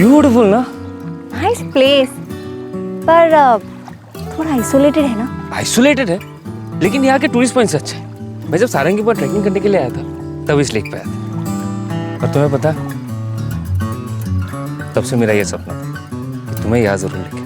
Beautiful ना? Nice place, पर थोड़ा आइसोलेटेड है ना? आइसोलेटेड है, लेकिन यहाँ के टूरिस्ट पॉइंट्स अच्छे हैं। मैं जब सारंगी पर ट्रैकिंग करने के लिए आया था तब इस लेक पे आया था। और तुम्हें पता, तब से मेरा ये सपना था कि तुम्हें यहाँ जरूर लेके।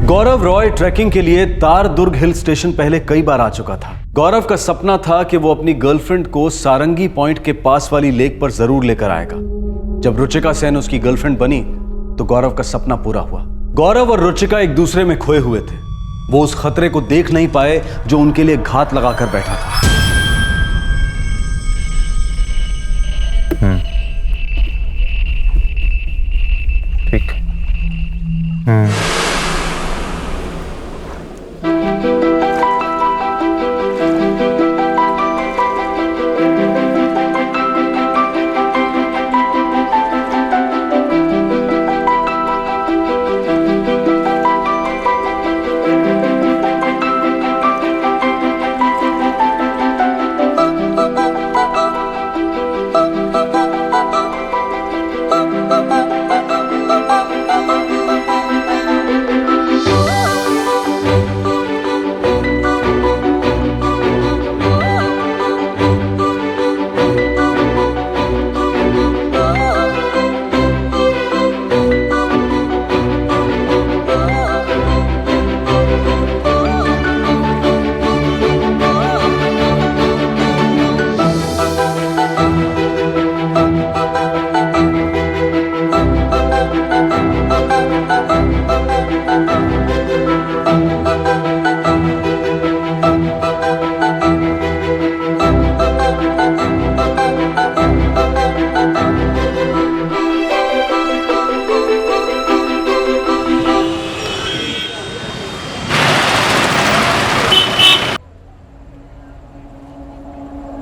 गौरव रॉय ट्रैकिंग के लिए तारदुर्ग हिल स्टेशन पहले कई बार आ चुका था। गौरव का सपना था कि वो अपनी गर्लफ्रेंड को सारंगी पॉइंट के पास वाली लेक पर जरूर लेकर आएगा। जब रुचिका सेन उसकी गर्लफ्रेंड बनी तो गौरव का सपना पूरा हुआ। गौरव और रुचिका एक दूसरे में खोए हुए थे। वो उस खतरे को देख नहीं पाए जो उनके लिए घात लगाकर बैठा था। ठीक।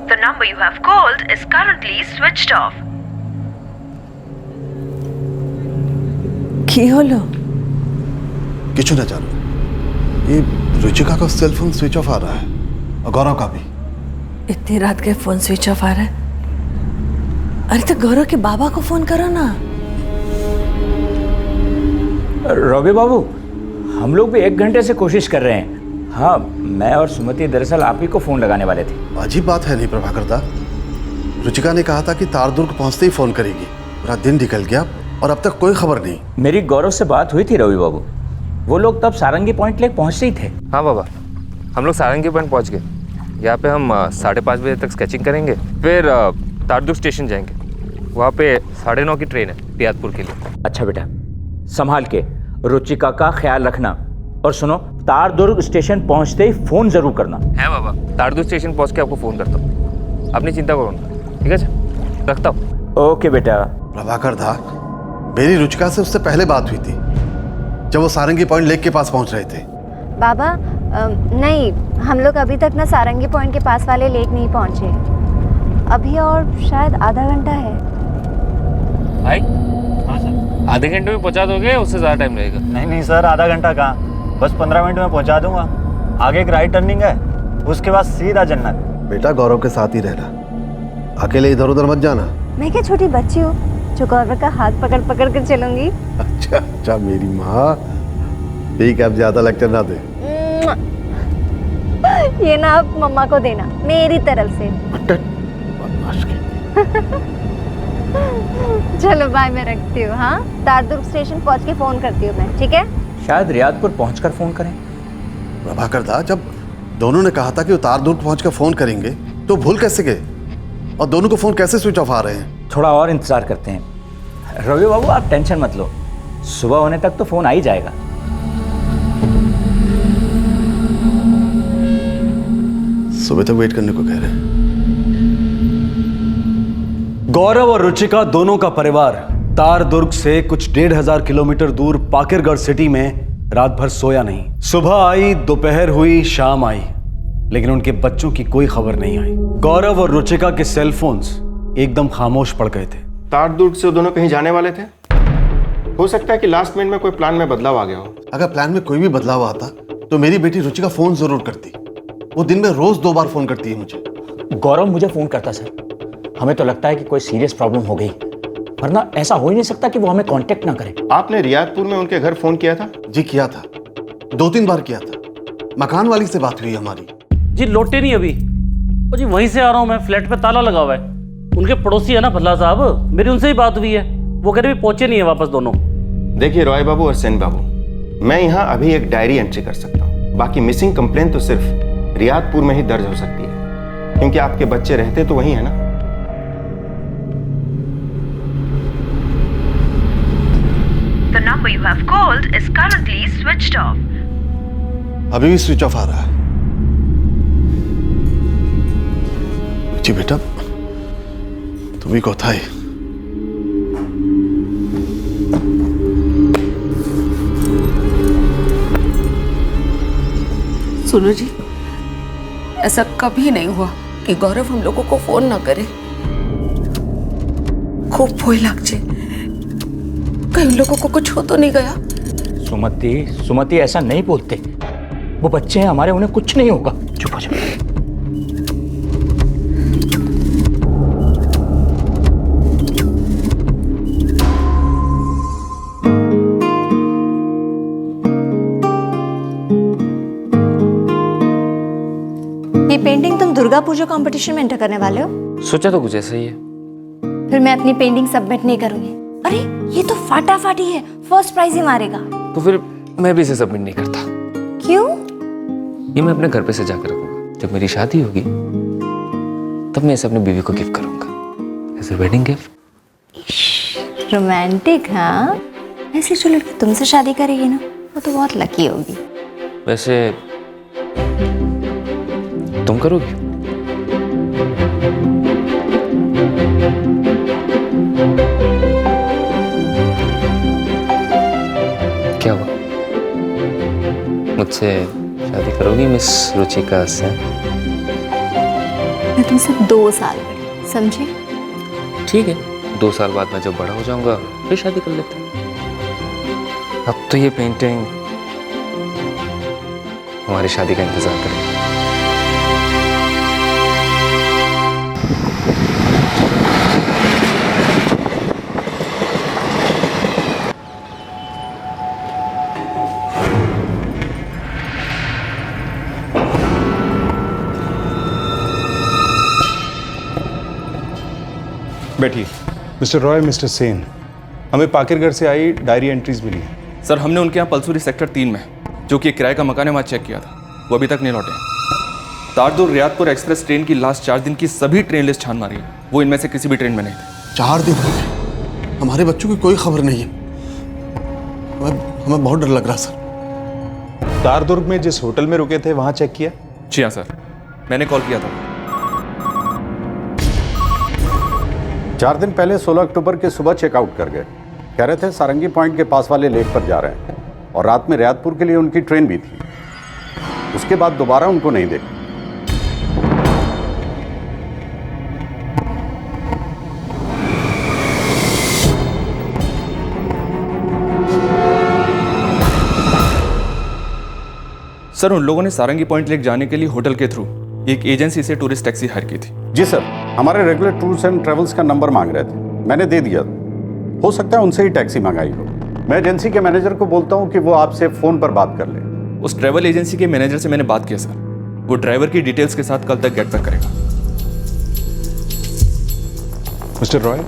The number you have called is currently switched off. কি হলো? কিছু না জানো, ये रुचिका का सेल फोन स्विच ऑफ आ रहा है और गौरव का भी। इतनी रात के फोन स्विच ऑफ आ रहा है? अरे तो गौरव के बाबा को फोन करो ना। रवि बाबू, हम लोग भी 1 घंटे से कोशिश कर रहे हैं। हाँ, मैं और सुमति दरअसल आप ही को फोन लगाने वाले थे। अजीब बात है नहीं प्रभाकर दा, रुचिका ने कहा था कि तारदुर्ग पहुंचते ही फोन करेगी। पूरा दिन निकल गया और अब तक कोई खबर नहीं। मेरी गौरव से बात हुई थी रवि बाबू, वो लोग तब सारंगी पॉइंट लेक पहुंचते ही थे। हाँ बाबा, हम लोग सारंगी पॉइंट पहुंच गए। यहाँ पे हम 5:30 बजे तक स्केचिंग करेंगे, फिर तारदुर्ग स्टेशन जाएंगे। वहाँ पे 9:30 की ट्रेन है रियादपुर के लिए। अच्छा बेटा, संभाल के, रुचिका का ख्याल रखना। और सुनो, तारदुर्ग स्टेशन पहुंचते ही फोन जरूर करना। है बाबा, तारदुर्ग स्टेशन पहुंच के आपको फोन करता हूँ। अपनी चिंता करो ना, ठीक है? रखता हूँ। ओके बेटा। प्रभाकर दा, मेरी रुचिका से उससे पहले बात हुई थी जब वो सारंगी पॉइंट लेक के पास पहुंच रहे थे। बाबा नहीं, हम लोग अभी तक ना सारंगी पॉइंट के पास वाले लेक नहीं पहुंचे। अभी और शायद आधा घंटा है। भाई, हाँ सर, आधे घंटे में पहुंचा दोगे? उससे ज़्यादा टाइम लगेगा? नहीं सर, आधा घंटा कहाँ, बस 15 मिनट में पहुंचा दूंगा। आगे एक राइट टर्निंग है, उसके बाद सीधा जन्नत। बेटा, गौरव के साथ ही रहना, अकेले इधर उधर मत जाना। मैं क्या छोटी बच्ची हूँ जो गौरव का हाथ पकड़ पकड़ कर चलूंगी? अच्छा मेरी माँ, ठीक है, अब ज्यादा लेक्चर ना दे। ये ना आप मम्मा को देना मेरी तरफ से। चलो बाय, मैं रखती हूँ। हाँ, तारदुर्ग स्टेशन पहुँच के फोन करती हूँ मैं, ठीक है? शायद रियादपुर पहुंचकर फोन करें। प्रभाकर दा, जब दोनों ने कहा था कि वो तारदुर्ग पहुंचकर फोन करेंगे तो भूल कैसे गए? और दोनों को फोन कैसे स्विच ऑफ आ रहे हैं? थोड़ा और इंतजार करते हैं। रवि बाबू, आप टेंशन मत लो, सुबह होने तक तो फोन आ ही जाएगा। सुबह तक वेट करने को कह रहे हैं। गौरव और रुचिका दोनों का परिवार तारदुर्ग से कुछ 1500 किलोमीटर दूर पाकिरगढ़ सिटी में रात भर सोया नहीं। सुबह आई, दोपहर हुई, शाम आई, लेकिन उनके बच्चों की कोई खबर नहीं आई। गौरव और रुचिका के सेल फोन्स एकदम खामोश पड़ गए थे। तारदुर्ग से वो दोनों कहीं जाने वाले थे। हो सकता है कि लास्ट मिनट में कोई प्लान में बदलाव आ गया हो। अगर प्लान में कोई भी बदलाव आता तो मेरी बेटी रुचिका फोन जरूर करती। वो दिन में रोज 2 बार फोन करती है मुझे। गौरव मुझे फोन करता सर। हमें तो लगता है कि कोई सीरियस प्रॉब्लम हो गई, वरना ऐसा हो ही नहीं सकता कि वो हमें कांटेक्ट ना करे। आपने रियादपुर में उनके घर फोन किया था? जी किया था, 2-3 बार किया था। मकान वाली से बात हुई हमारी। जी लौटे नहीं अभी। ओ जी वहीं से आ रहा हूँ मैं, फ्लैट पे ताला लगा हुआ है। उनके पड़ोसी है ना भल्ला साहब, मेरी उनसे ही बात हुई है। वो कह रहे भी पहुंचे नहीं है वापस दोनों। देखिए रॉय बाबू और सेन बाबू, मैं यहाँ अभी एक डायरी एंट्री कर सकता हूँ। बाकी मिसिंग कंप्लेन तो सिर्फ रियादपुर में ही दर्ज हो सकती है, क्योंकि आपके बच्चे रहते तो वहीं है ना। The number you have called is currently switched off. अभी भी स्विच ऑफ आ रहा है। जी बेटा, तुम्ही कोথায়? सुनो जी, ऐसा कभी नहीं हुआ कि गौरव हम लोगों को फोन ना करे। खूब भय लागছে, कहीं लोगों को कुछ हो तो नहीं गया। सुमति ऐसा नहीं बोलते। वो बच्चे हैं हमारे, उन्हें कुछ नहीं होगा। चुप हो जाओ। ये पेंटिंग तुम दुर्गा पूजा कंपटीशन में एंटर करने वाले हो? सोचा तो कुछ ऐसा ही है। फिर मैं अपनी पेंटिंग सबमिट नहीं करूंगी। अरे ये तो फाटाफाटी है, फर्स्ट प्राइज ही मारेगा। तो फिर मैं भी इसे सबमिट नहीं करता। क्यों? ये मैं अपने घर पे सजा कर रखूंगा। जब मेरी शादी होगी तब मैं इसे अपनी बीवी को गिफ्ट करूंगा as a wedding gift. Romantic, हाँ? ऐसी जो लड़की तुमसे शादी करेगी ना, वो तो बहुत लकी होगी। वैसे तुम करोगी? क्या हुआ? मुझसे शादी करोगी मिस रुचिका से? मैं तुमसे 2 साल बड़ी, समझे? ठीक है, 2 साल बाद मैं जब बड़ा हो जाऊंगा फिर शादी कर लेते हैं। अब तो ये पेंटिंग हमारी शादी का इंतजार करेगी। बैठिए। मिस्टर रॉय, मिस्टर सेन, हमें पाकिरगढ़ से आई डायरी एंट्रीज मिली है। सर हमने उनके यहाँ पलसूरी सेक्टर 3 में, जो कि एक किराए का मकान है, वहाँ चेक किया था। वो अभी तक नहीं लौटे। तारदुर्ग रियादपुर एक्सप्रेस ट्रेन की लास्ट 4 दिन की सभी ट्रेन लिस्ट छान मारी है। वो इनमें से किसी भी ट्रेन में नहीं थे। 4 दिन हो गए, हमारे बच्चों की कोई खबर नहीं है। हमें बहुत डर लग रहा सर। तारदुर्ग में जिस होटल में रुके थे वहाँ चेक किया? जी हाँ सर, मैंने कॉल किया था। 4 दिन पहले 16 अक्टूबर के सुबह चेकआउट कर गए। कह रहे थे सारंगी पॉइंट के पास वाले लेक पर जा रहे हैं, और रात में रियादपुर के लिए उनकी ट्रेन भी थी। उसके बाद दोबारा उनको नहीं देखा। सर उन लोगों ने सारंगी पॉइंट लेक जाने के लिए होटल के थ्रू एक एजेंसी से टूरिस्ट टैक्सी हायर की थी। जी सर, हमारे रेगुलर टूर्स एंड ट्रेवल्स का नंबर मांग रहे थे, मैंने दे दिया। हो सकता है उनसे ही टैक्सी मंगाई हो। मैं एजेंसी के मैनेजर को बोलता हूं कि वो आपसे फोन पर बात कर ले। उस ट्रैवल एजेंसी के मैनेजर से मैंने बात किया सर। वो ड्राइवर की डिटेल्स के साथ कल तक गेट बैक करेगा। मिस्टर रॉय,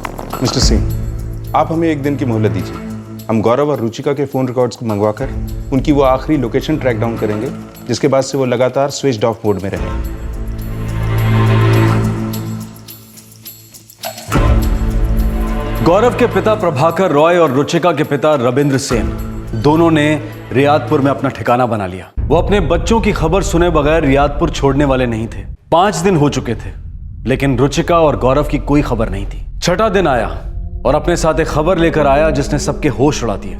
मिस्टर सिंह, आप हमें 1 दिन की मोहलत दीजिए। हम गौरव और रुचिका के फ़ोन रिकॉर्ड्स को मंगवाकर उनकी वो आखिरी लोकेशन ट्रैक डाउन करेंगे, जिसके बाद से वो लगातार स्विच्ड ऑफ मोड में रहे। गौरव के पिता प्रभाकर रॉय और रुचिका के पिता रविंद्र सेन दोनों ने रियादपुर में अपना ठिकाना बना लिया। वो अपने बच्चों की खबर सुने बगैर रियादपुर छोड़ने वाले नहीं थे। 5 दिन हो चुके थे, लेकिन रुचिका और गौरव की कोई खबर नहीं थी। छठा दिन आया और अपने साथ एक खबर लेकर आया जिसने सबके होश उड़ा दिए।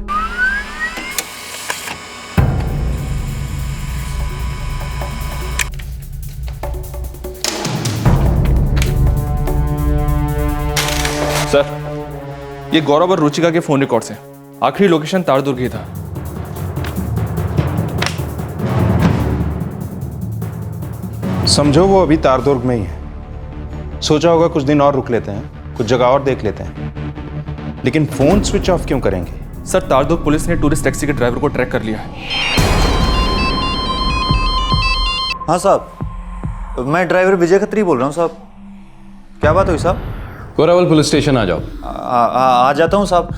सर, ये गौरव और रुचिका के फोन रिकॉर्ड्स हैं। आखिरी लोकेशन तारदुर्ग ही था। समझो वो अभी तारदुर्ग में ही है। सोचा होगा कुछ दिन और रुक लेते हैं, कुछ जगह और देख लेते हैं, लेकिन फोन स्विच ऑफ क्यों करेंगे? सर, तारदुर्ग पुलिस ने टूरिस्ट टैक्सी के ड्राइवर को ट्रैक कर लिया है। हाँ साहब, मैं ड्राइवर विजय खत्री बोल रहा हूँ साहब। क्या बात हुई साहब? कोरावल पुलिस स्टेशन आ जाओ। आ जाता हूँ साहब,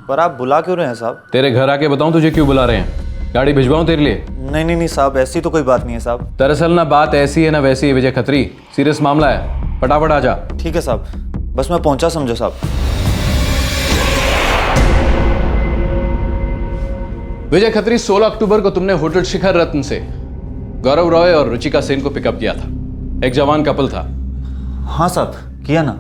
पर आप बुला क्यों रहे हैं साहब? तेरे घर आके बताऊं तुझे क्यों बुला रहे हैं? गाड़ी भिजवाऊं तेरे लिए? नहीं साहब, ऐसी तो कोई बात नहीं है साहब। दरअसल ना बात ऐसी है ना वैसी है विजय खत्री, सीरियस मामला है, फटाफट आ जा। ठीक है साहब, बस मैं पहुंचा समझो साहब। विजय खत्री, 16 अक्टूबर को तुमने होटल शिखर रत्न से गौरव रॉय और रुचिका सेन को पिकअप किया था। एक जवान कपल था। हाँ साहब, किया ना।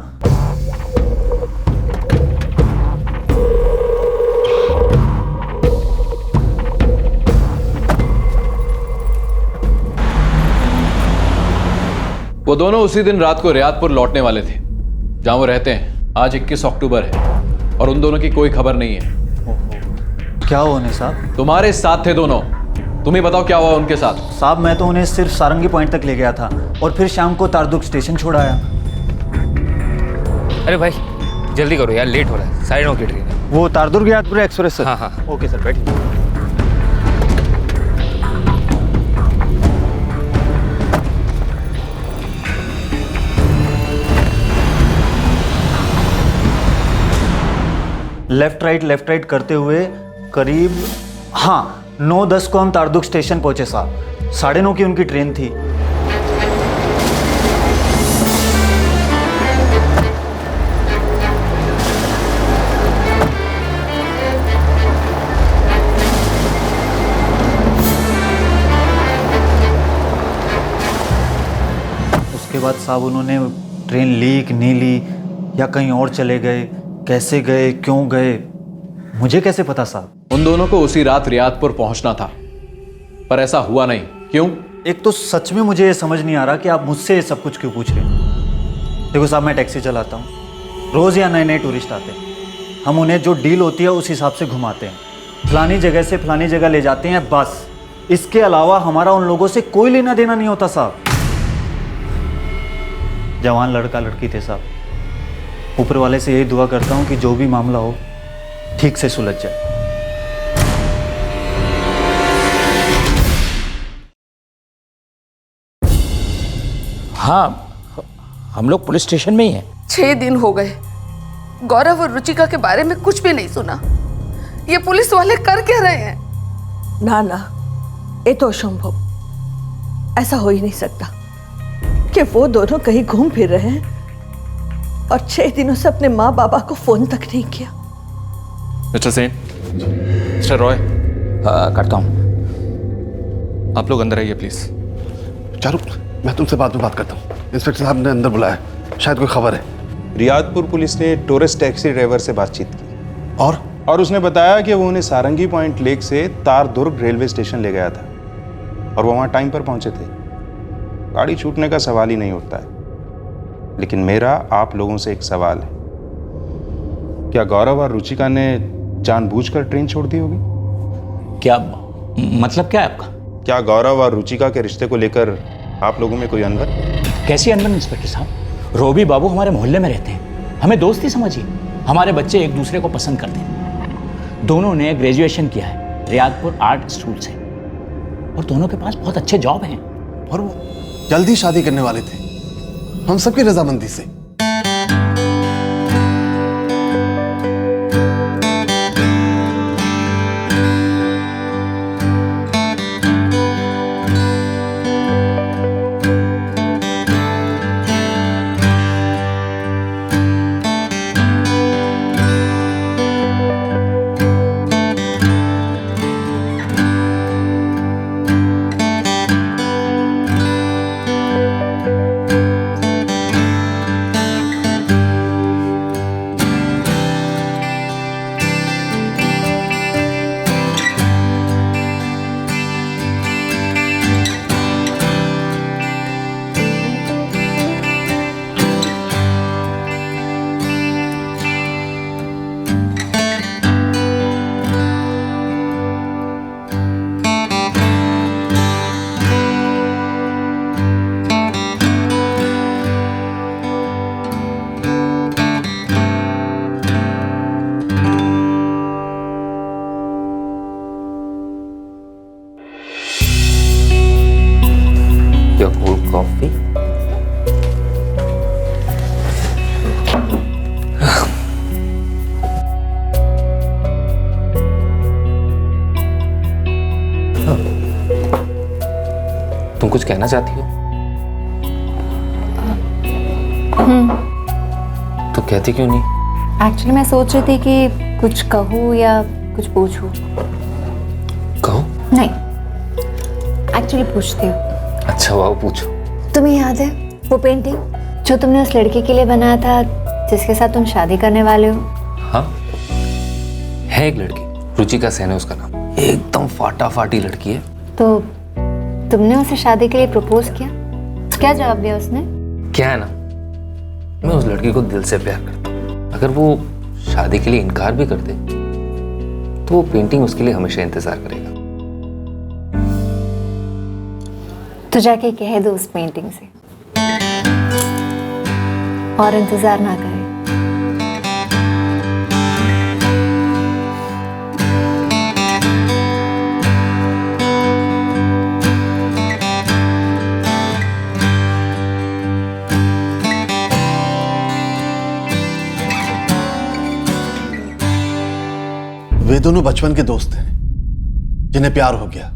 वो दोनों उसी दिन रात को रियादपुर लौटने वाले थे जहां वो रहते हैं। आज 21 अक्टूबर है और उन दोनों की कोई खबर नहीं है। क्या हुआ उन्हें साहब? तुम्हारे साथ थे दोनों, तुम ही बताओ क्या हुआ उनके साथ। साहब, मैं तो उन्हें सिर्फ सारंगी पॉइंट तक ले गया था और फिर शाम को तारदुर्ग स्टेशन छोड़ाया। अरे भाई जल्दी करो यार, लेट हो रहा है, 9:30 की ट्रेन है। वो तारदुर्ग रियादपुर एक्सप्रेस सर? हाँ। ओके सर, बैठिए। लेफ्ट राइट करते हुए करीब 9:10 को हम तारदुर्ग स्टेशन पहुंचे साहब। 9:30 की उनकी ट्रेन थी। उसके बाद साहब उन्होंने ट्रेन ली कि नहीं ली या कहीं और चले गए, कैसे गए, क्यों गए, मुझे कैसे पता साहब? उन दोनों को उसी रात रियादपुर पहुंचना था, पर ऐसा हुआ नहीं। क्यों? एक तो सच में मुझे ये समझ नहीं आ रहा कि आप मुझसे ये सब कुछ क्यों पूछ रहे हैं। देखो साहब, मैं टैक्सी चलाता हूँ, रोज़ या नए टूरिस्ट आते हैं, हम उन्हें जो डील होती है उस हिसाब से घुमाते हैं, फलानी जगह से फलानी जगह ले जाते हैं, बस। इसके अलावा हमारा उन लोगों से कोई लेना देना नहीं होता साहब। जवान लड़का लड़की थे साहब, ऊपर वाले से यही दुआ करता हूँ कि जो भी मामला हो ठीक से सुलझ जाए। हाँ, हम लोग पुलिस स्टेशन में ही हैं। 6 दिन हो गए, गौरव और रुचिका के बारे में कुछ भी नहीं सुना। ये पुलिस वाले कर क्या रहे हैं? ना ना, ये तो असंभव। ऐसा हो ही नहीं सकता कि वो दोनों कहीं घूम फिर रहे हैं और 6 दिनों से अपने माँ बाबा को फोन तक नहीं किया। मिस्टर सेन, मिस्टर रॉय, करता हूँ। आप लोग अंदर आइए प्लीज। चारू, मैं तुमसे बाद में बात करता हूँ। इंस्पेक्टर साहब ने अंदर बुलाया, शायद कोई खबर है। रियादपुर पुलिस ने टूरिस्ट टैक्सी ड्राइवर से बातचीत की और उसने बताया कि वो उन्हें सारंगी पॉइंट लेक से तारदुर्ग रेलवे स्टेशन ले गया था और वो वहाँ टाइम पर पहुँचे थे। गाड़ी छूटने का सवाल ही नहीं उठता है। लेकिन मेरा आप लोगों से एक सवाल है, क्या गौरव और रुचिका ने जानबूझकर ट्रेन छोड़ दी होगी? क्या मतलब क्या है आपका? क्या गौरव और रुचिका के रिश्ते को लेकर आप लोगों में कोई अनबन? कैसी अनबन इंस्पेक्टर साहब? रोबी बाबू हमारे मोहल्ले में रहते हैं, हमें दोस्ती समझिए। हमारे बच्चे एक दूसरे को पसंद करते हैं। दोनों ने ग्रेजुएशन किया है रियादपुर आर्ट स्कूल से और दोनों के पास बहुत अच्छे जॉब हैं और वो जल्दी शादी करने वाले थे, हम सबकी रजामंदी से। कुछ कहना चाहती हो? तो कहती क्यों नहीं? एक्चुअली मैं सोच रही थी कि कुछ कहूँ या कुछ पूछूं। कहो। नहीं, एक्चुअली पूछती हूँ। अच्छा वाह, पूछो। तुम्हें याद है वो पेंटिंग जो तुमने उस लड़की के लिए बनाया था जिसके साथ तुम शादी करने वाले हो? हाँ, है एक लड़की, रुचिका सेन है उसका नाम। एकदम फाटाफाटी लड़की है। तो तुमने उसे शादी के लिए प्रपोज किया? क्या जवाब दिया उसने? क्या है ना, मैं उस लड़की को दिल से प्यार करता हूँ। अगर वो शादी के लिए इनकार भी कर दे तो वो पेंटिंग उसके लिए हमेशा इंतजार करेगा। तो जाके कह दो उस पेंटिंग से और इंतजार ना करे। वे दोनों बचपन के दोस्त हैं जिन्हें प्यार हो गया।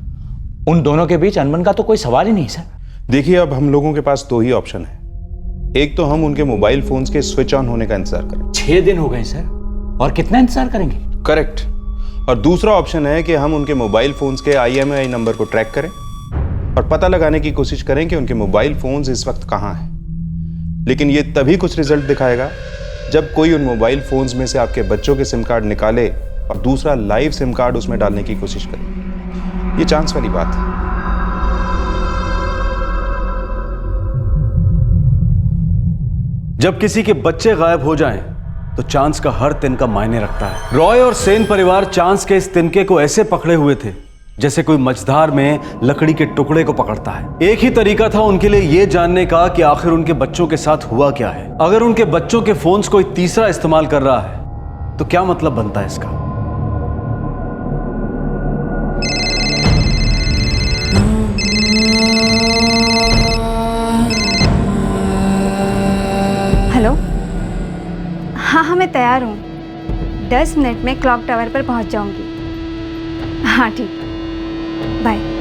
उन दोनों के बीच अनबन का तो कोई सवाल ही नहीं सर। देखिए, अब हम लोगों के पास दो ही ऑप्शन है। एक तो हम उनके मोबाइल फोन्स के स्विच ऑन होने का इंतजार करें। 6 दिन हो गए सर, और कितना इंतजार करेंगे? करेक्ट। और दूसरा ऑप्शन है कि हम उनके मोबाइल फोन्स के IMEI नंबर को ट्रैक करें और पता लगाने की कोशिश करें कि उनके मोबाइल फोन्स इस वक्त कहाँ हैं। लेकिन ये तभी कुछ रिजल्ट दिखाएगा जब कोई उन मोबाइल फोन्स में से आपके बच्चों के सिम कार्ड निकाले और दूसरा लाइव सिम कार्ड उसमें डालने की कोशिश करे। ये चांस वाली बात है। जब किसी के बच्चे गायब हो जाएं, तो चांस का हर तिनका मायने रखता है। रॉय और सेन परिवार चांस के इस तिनके को ऐसे पकड़े हुए थे जैसे कोई मझधार में लकड़ी के टुकड़े को पकड़ता है। एक ही तरीका था उनके लिए ये जानने का कि आखिर उनके बच्चों के साथ हुआ क्या है। अगर उनके बच्चों के फोन्स कोई तीसरा इस्तेमाल कर रहा है तो क्या मतलब बनता है इसका? हेलो, हाँ मैं तैयार हूँ। 10 मिनट में क्लॉक टावर पर पहुँच जाऊँगी। हाँ ठीक, बाय।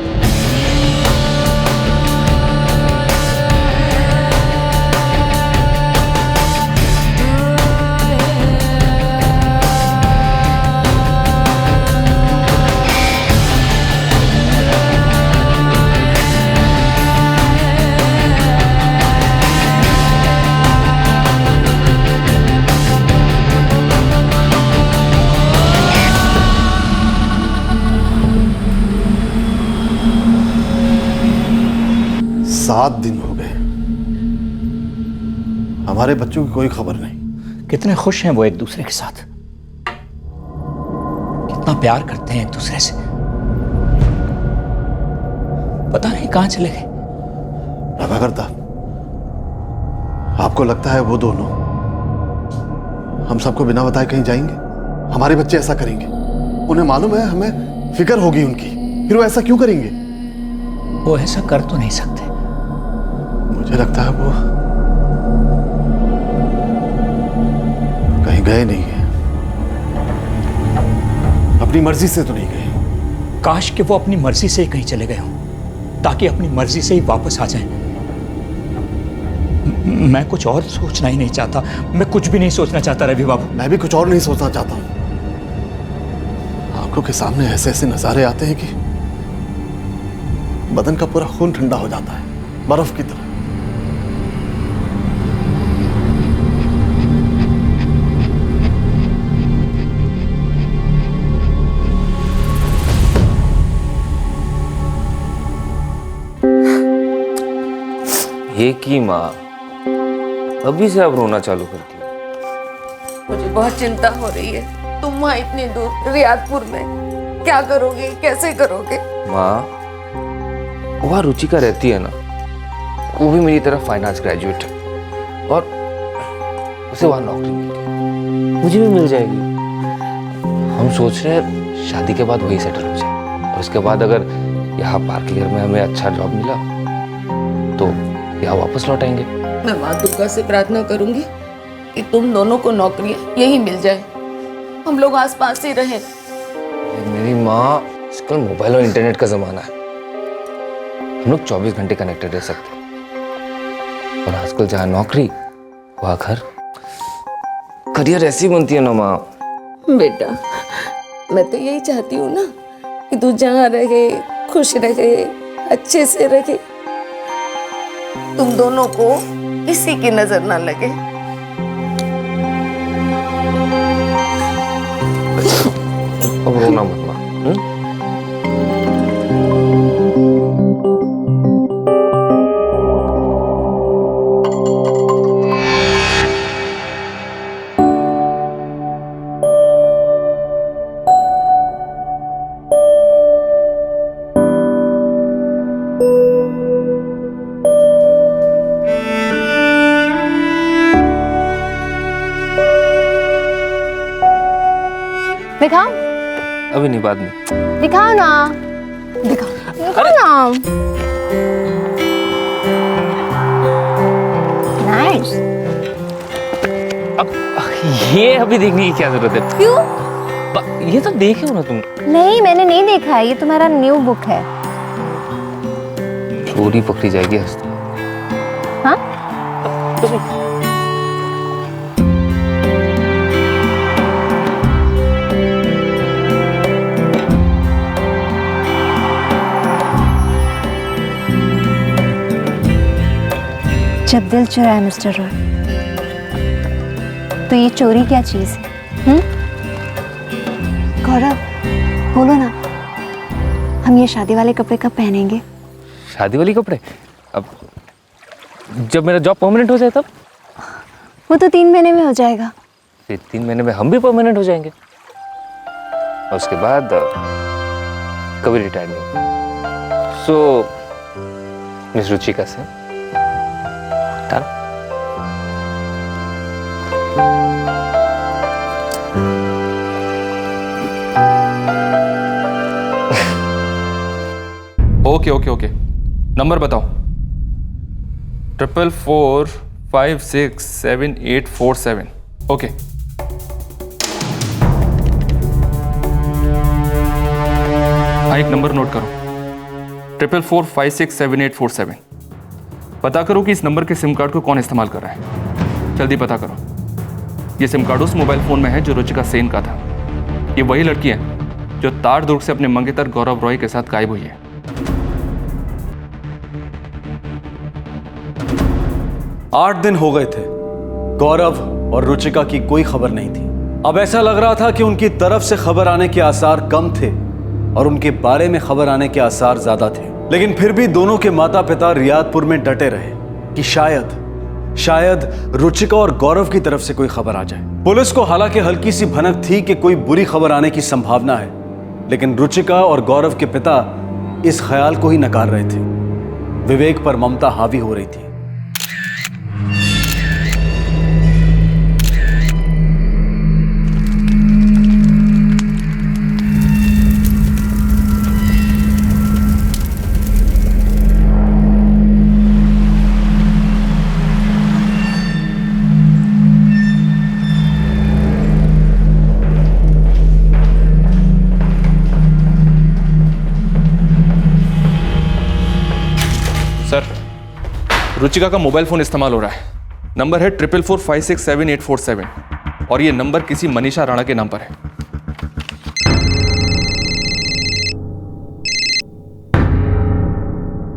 सात दिन हो गए, हमारे बच्चों की कोई खबर नहीं। कितने खुश हैं वो एक दूसरे के साथ, कितना प्यार करते हैं एक दूसरे से। पता नहीं कहां चले गए। प्रभाकर दा, आपको लगता है वो दोनों हम सबको बिना बताए कहीं जाएंगे? हमारे बच्चे ऐसा करेंगे? उन्हें मालूम है हमें फिक्र होगी उनकी, फिर वो ऐसा क्यों करेंगे? वो ऐसा कर तो नहीं सकते। मुझे लगता है वो कहीं गए नहीं है। अपनी मर्जी से तो नहीं गए। काश कि वो अपनी मर्जी से ही कहीं चले गए हों, ताकि अपनी मर्जी से ही वापस आ जाएं। मैं कुछ और सोचना ही नहीं चाहता। मैं कुछ भी नहीं सोचना चाहता रवि बाबू। मैं भी कुछ और नहीं सोचना चाहता हूं। आंखों के सामने ऐसे ऐसे नजारे आते हैं कि बदन का पूरा खून ठंडा हो जाता है, बर्फ की तरह। ये की माँ अभी से अब रोना चालू कर दिया। मुझे बहुत चिंता हो रही है। तुम वहाँ इतने दूर रियादपुर में क्या करोगे, कैसे करोगे? माँ, वहाँ रुचिका रहती है ना, वो भी मेरी तरह फाइनेंस ग्रेजुएट है और उसे वहाँ नौकरी मिल गई, मुझे भी मिल जाएगी। हम सोच रहे हैं शादी के बाद वही सेटल हो जाए और उसके बाद अगर यहाँ पार्क क्लियर में हमें अच्छा जॉब मिला तो यहाँ वापस लौट आएंगे। मैं माँ दुर्गा से प्रार्थना करूंगी कि तुम दोनों को नौकरी यही मिल जाए, हम लोग आसपास ही रहें। मेरी माँ, आजकल मोबाइल और इंटरनेट का जमाना है, हम लोग 24 घंटे कनेक्टेड रह सकते हैं। और आजकल जहाँ नौकरी वहाँ घर, करियर ऐसी बनती है ना माँ। बेटा, मैं तो यही चाहती हूँ ना कि तू जहाँ रहे खुश रहे, अच्छे से रहे, तुम दोनों को किसी की नजर ना लगे। अब रोना मत माँ। दिखाओ। अभी नहीं, बाद में। दिखाओ ना, दिखाओ ना। नाइस। अब ये अभी देखने की क्या जरूरत है? क्यों? ये तो देखे हो ना तुम। नहीं, मैंने नहीं देखा है, ये तुम्हारा न्यू बुक है। चोरी पकड़ी जाएगी हंसते। हाँ? जब दिल चुराए मिस्टर रॉय, तो ये चोरी क्या चीज है? गौरव, बोलो ना, हम ये शादी वाले कपड़े कब पहनेंगे? शादी वाली कपड़े? अब जब मेरा जॉब परमानेंट हो जाए तब। वो तो 3 महीने में हो जाएगा। फिर 3 महीने में हम भी परमानेंट हो जाएंगे, और उसके बाद कभी रिटायर नहीं। सो मिस रुचिका से done. Okay okay okay, number बताओ। 444567847। ओके, हाँ, एक नंबर नोट करो। 444567847। पता करो कि इस नंबर के सिम कार्ड को कौन इस्तेमाल कर रहा है। जल्दी पता करो। ये सिम कार्ड उस मोबाइल फोन में है जो रुचिका सेन का था। ये वही लड़की है जो तार दुर्ग से अपने मंगेतर गौरव रॉय के साथ गायब हुई है। 8 दिन हो गए थे, गौरव और रुचिका की कोई खबर नहीं थी। अब ऐसा लग रहा था कि उनकी तरफ से खबर आने के आसार कम थे और उनके बारे में खबर आने के आसार ज्यादा थे। लेकिन फिर भी दोनों के माता पिता रियादपुर में डटे रहे कि शायद रुचिका और गौरव की तरफ से कोई खबर आ जाए। पुलिस को हालांकि हल्की सी भनक थी कि कोई बुरी खबर आने की संभावना है, लेकिन रुचिका और गौरव के पिता इस ख्याल को ही नकार रहे थे। विवेक पर ममता हावी हो रही थी। सर, रुचिका का मोबाइल फोन इस्तेमाल हो रहा है। नंबर है 444567847 और ये नंबर किसी मनीषा राणा के नाम पर है।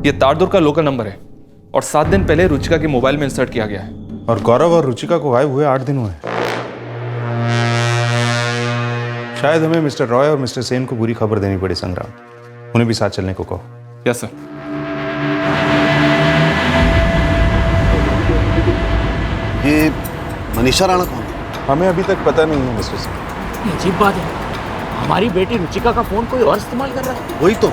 ये तारदुर्ग का लोकल नंबर है और 7 दिन पहले रुचिका के मोबाइल में इंसर्ट किया गया है। और गौरव और रुचिका को गायब हुए 8 दिन हुए। शायद हमें मिस्टर रॉय और मिस्टर सेन को बुरी खबर देनी पड़ी संग्राम। उन्हें भी साथ चलने को कहो। Yes sir. ये मनीषा राणा कौन है? हमें अभी तक पता नहीं है मिस्टर सिंह। अजीब बात है, हमारी बेटी रुचिका का फोन कोई और इस्तेमाल कर रहा है। वही तो।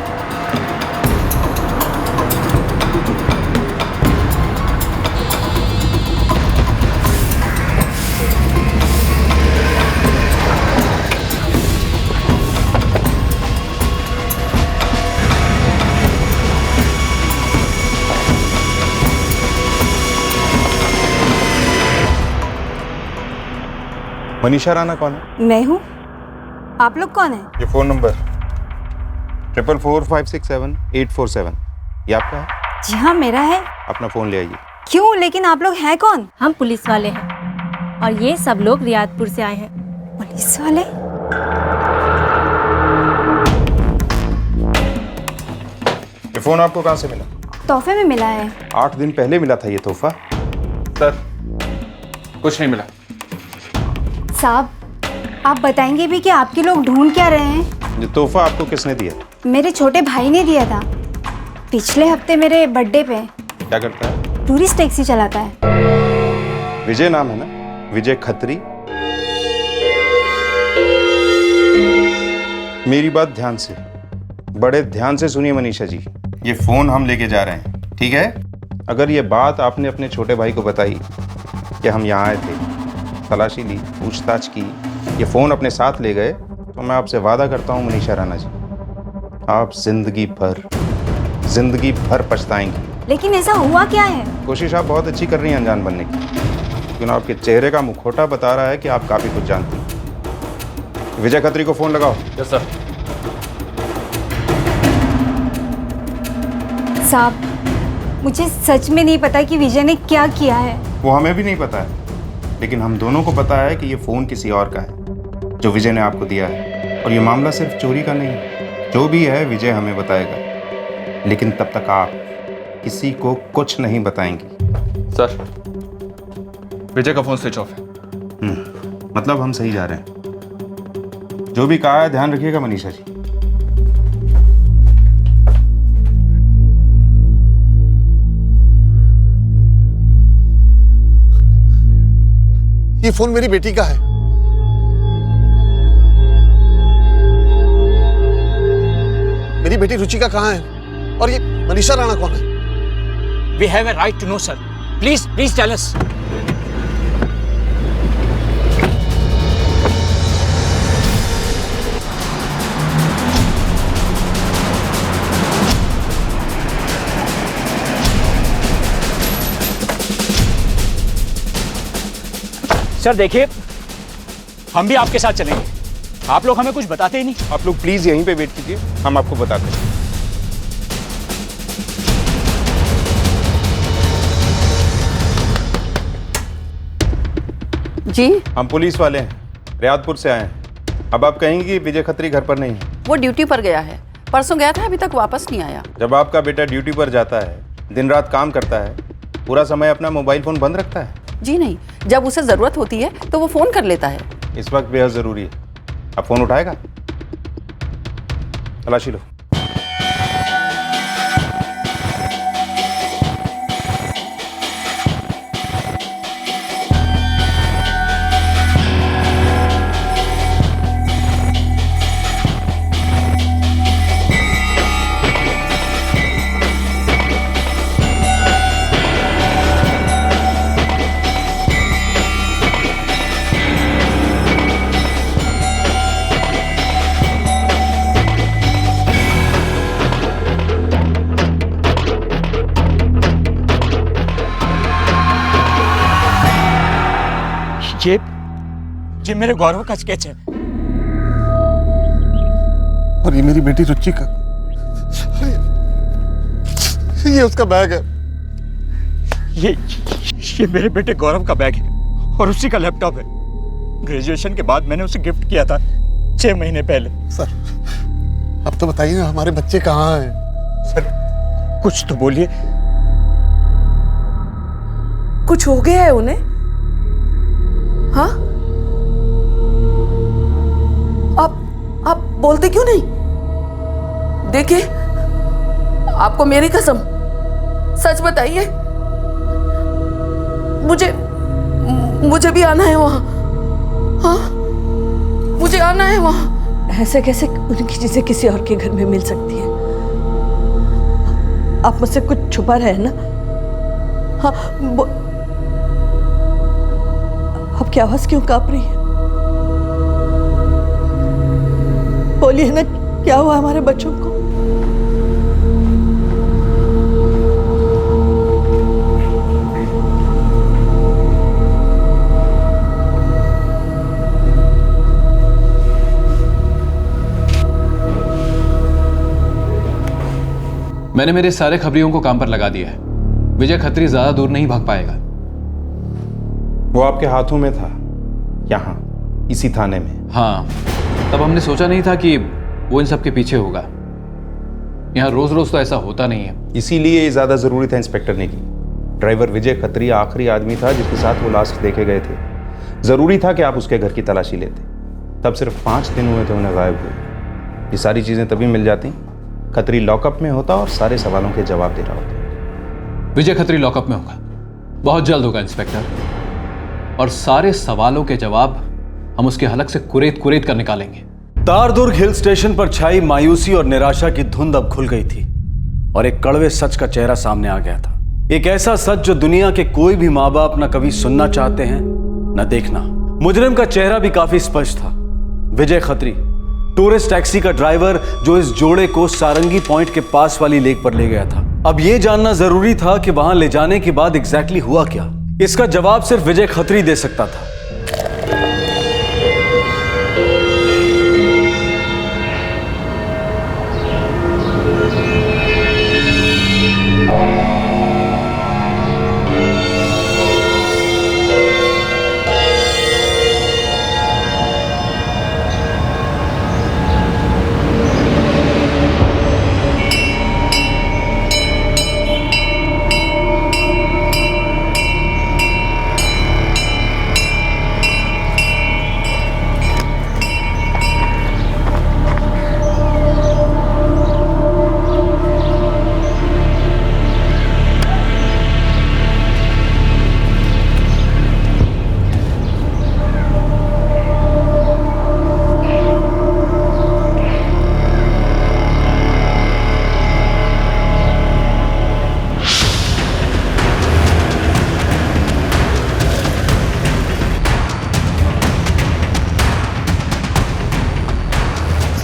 मनीषा राणा कौन है? मैं हूँ। आप लोग कौन हैं? ये फोन नंबर 444567847। ये आपका है? जी हाँ, मेरा है। अपना फ़ोन ले आइए। क्यों? लेकिन आप लोग हैं कौन? हम पुलिस वाले हैं और ये सब लोग रियादपुर से आए हैं। पुलिस वाले? ये फ़ोन आपको कहाँ से मिला? तोहफे में मिला है। 8 दिन पहले मिला था ये तोहफा। सर कुछ नहीं मिला। साहब, आप बताएंगे भी कि आपके लोग ढूंढ क्या रहे हैं? ये तोहफा आपको किसने दिया? मेरे छोटे भाई ने दिया था पिछले हफ्ते मेरे बर्थडे पे। क्या करता है? टूरिस्ट टैक्सी चलाता है। विजय नाम है ना? विजय खत्री। मेरी बात ध्यान से, बड़े ध्यान से सुनिए मनीषा जी। ये फोन हम लेके जा रहे हैं, ठीक है? अगर ये बात आपने अपने छोटे भाई को बताई कि हम यहाँ आए थे, तलाशी ली, पूछताछ की, ये फोन अपने साथ ले गए, तो मैं आपसे वादा करता हूँ मनीषा राणा जी, आप जिंदगी भर पछताएंगी। लेकिन ऐसा हुआ क्या है? कोशिश आप बहुत अच्छी कर रही हैं अनजान बनने की, लेकिन आपके चेहरे का मुखौटा बता रहा है कि आप काफी कुछ जानती हैं। विजय खत्री को फोन लगाओ। Yes sir. साहब, मुझे सच में नहीं पता कि विजय ने क्या किया है। वो हमें भी नहीं पता है, लेकिन हम दोनों को पता है कि ये फोन किसी और का है, जो विजय ने आपको दिया है। और ये मामला सिर्फ चोरी का नहीं है, जो भी है विजय हमें बताएगा, लेकिन तब तक आप किसी को कुछ नहीं बताएंगी। सर विजय का फोन स्विच ऑफ है। मतलब हम सही जा रहे हैं। जो भी कहा है ध्यान रखिएगा मनीषा जी। ये फोन मेरी बेटी का है। मेरी बेटी रुचिका कहाँ है? और ये मनीषा राणा कौन है? We have a right to know, sir. Please tell us. Sir देखिए, हम भी आपके साथ चलेंगे। आप लोग हमें कुछ बताते ही नहीं। आप लोग प्लीज यहीं पे वेट कीजिए, हम आपको बताते हैं। जी, हम पुलिस वाले हैं, रियादपुर से आए हैं। अब आप कहेंगे कि विजय खत्री घर पर नहीं है। वो ड्यूटी पर गया है, परसों गया था, अभी तक वापस नहीं आया। जब आपका बेटा ड्यूटी पर जाता है, दिन रात काम करता है, पूरा समय अपना मोबाइल फोन बंद रखता है? जी नहीं, जब उसे जरूरत होती है तो वो फोन कर लेता है। इस वक्त बेहद जरूरी है। अब फोन उठाएगा? तलाशी लो। ये मेरे गौरव का स्केच है। और ये मेरी बेटी रुचिका, ये उसका बैग है। ये मेरे बेटे गौरव का बैग है और उसी का लैपटॉप है। ग्रेजुएशन के बाद मैंने उसे गिफ्ट किया था 6 महीने पहले। सर अब तो बताइए ना, हमारे बच्चे कहाँ हैं? सर कुछ तो बोलिए। कुछ हो गया है उन्हें? हाँ, आप बोलते क्यों नहीं? देखिए, आपको मेरी कसम, सच बताइए। मुझे भी आना है वहां। हाँ, मुझे आना है वहां। ऐसे कैसे उनकी चीजें किसी और के घर में मिल सकती है? आप मुझसे कुछ छुपा रहे हैं ना? हाँ, आपकी आवाज क्यों कांप रही है? बोलिए ना, क्या हुआ हमारे बच्चों को? मैंने मेरे सारे खबरियों को काम पर लगा दिया है। विजय खत्री ज्यादा दूर नहीं भाग पाएगा। वो आपके हाथों में था, यहाँ इसी थाने में। हाँ, तब हमने सोचा नहीं था कि वो इन सब के पीछे होगा। यहाँ रोज रोज तो ऐसा होता नहीं है। इसीलिए ये ज्यादा जरूरी था इंस्पेक्टर ने की। ड्राइवर विजय खत्री आखिरी आदमी था जिसके साथ वो लास्ट देखे गए थे। जरूरी था कि आप उसके घर की तलाशी लेते। तब सिर्फ 5 दिन हुए थे उन्हें गायब हुए। ये सारी चीजें तभी मिल जाती, खत्री लॉकअप में होता और सारे सवालों के जवाब दे रहा होता। विजय खत्री लॉकअप में होगा, बहुत जल्द होगा इंस्पेक्टर, और सारे सवालों के जवाब हम उसके हलक से कुरेद कुरेद कर निकालेंगे। तारदुर्ग हिल स्टेशन पर छाई मायूसी और निराशा की धुंध अब खुल गई थी और एक कड़वे सच का चेहरा सामने आ गया था। एक ऐसा सच जो दुनिया के कोई भी माँ बाप न कभी सुनना चाहते हैं न देखना। मुजरिम का चेहरा भी काफी स्पष्ट था। विजय खत्री, टूरिस्ट टैक्सी का ड्राइवर जो इस जोड़े को सारंगी पॉइंट के पास वाली लेक पर ले गया था। अब यह जानना जरूरी था कि वहां ले जाने के बाद एग्जैक्टली हुआ क्या। इसका जवाब सिर्फ विजय खत्री दे सकता था।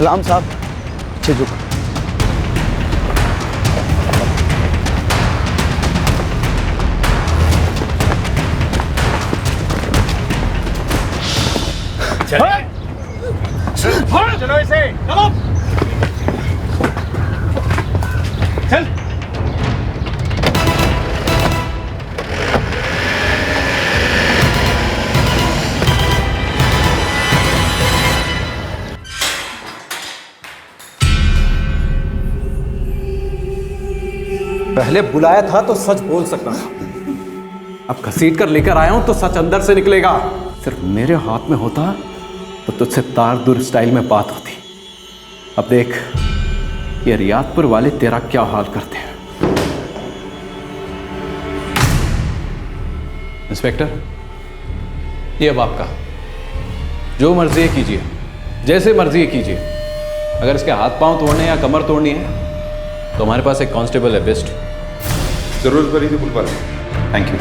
सलाम साहब। अच्छे झुक। चलो इसे, चलो। चल। पहले बुलाया था तो सच बोल सकता था, अब घसीट कर लेकर आया हूं तो सच अंदर से निकलेगा। सिर्फ मेरे हाथ में होता तो तुझसे तारदुर्ग स्टाइल में बात होती। अब देख ये रियादपुर वाले तेरा क्या हाल करते हैं। इंस्पेक्टर, ये अब आपका, जो मर्जी है कीजिए, जैसे मर्जी है कीजिए। अगर इसके हाथ पांव तोड़ने या कमर तोड़नी है तो हमारे पास एक कांस्टेबल है, बेस्ट। जरूरत पड़ी तो बुलवा लो। Thank you.